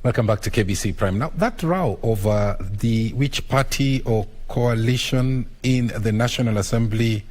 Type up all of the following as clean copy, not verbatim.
Welcome back to KBC Prime. Now, that row over which party or coalition in the National Assembly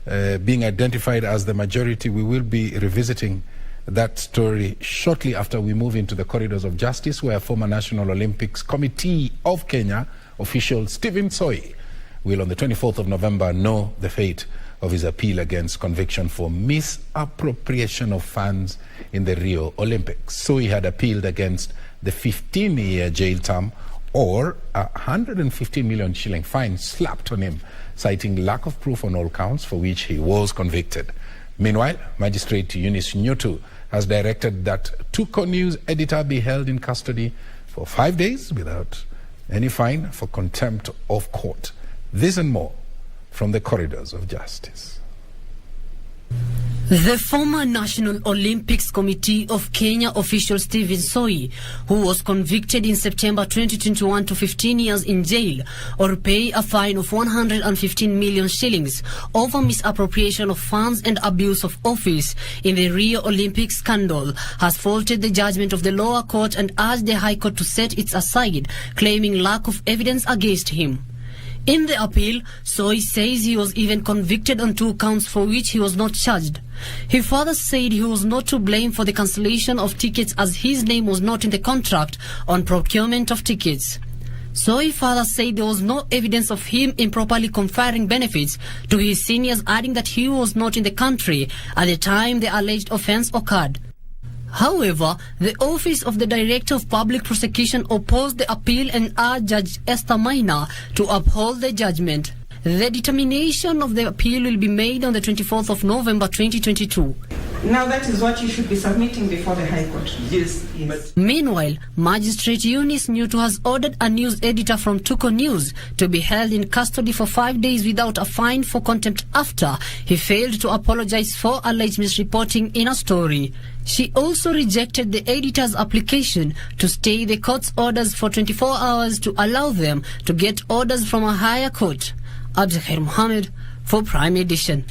being identified as the majority, we will be revisiting that story shortly after we move into the corridors of justice, where former National Olympics Committee of Kenya official Stephen Soi will on the 24th of November know the fate of his appeal against conviction for misappropriation of funds in the Rio Olympics. Soi had appealed against the 15-year jail term or a 150 million shilling fine slapped on him, citing lack of proof on all counts for which he was convicted. Meanwhile, Magistrate Eunice Nyutu has directed that Tuko News editor be held in custody for 5 days without any fine for contempt of court. This and more from the corridors of justice. The former National Olympics Committee of Kenya official Stephen Soi, who was convicted in September 2021 to 15 years in jail or pay a fine of 115 million shillings over misappropriation of funds and abuse of office in the Rio Olympics scandal, has faulted the judgment of the lower court and urged the High Court to set it aside, claiming lack of evidence against him. In the appeal, Soi says he was even convicted on 2 counts for which he was not charged. He further said he was not to blame for the cancellation of tickets as his name was not in the contract on procurement of tickets. Soi further said there was no evidence of him improperly conferring benefits to his seniors, adding that he was not in the country at the time the alleged offence occurred. However, the Office of the Director of Public Prosecution opposed the appeal and urged Judge Esther Maina to uphold the judgment. The determination of the appeal will be made on the 24th of November 2022. Now that is what you should be submitting before the High Court. Yes. Meanwhile, Magistrate Eunice Nyutu has ordered a news editor from Tuko News to be held in custody for 5 days without a fine for contempt after he failed to apologize for alleged misreporting in a story. She also rejected the editor's application to stay the court's orders for 24 hours to allow them to get orders from a higher court. Abdulkhair Mohammed for Prime Edition.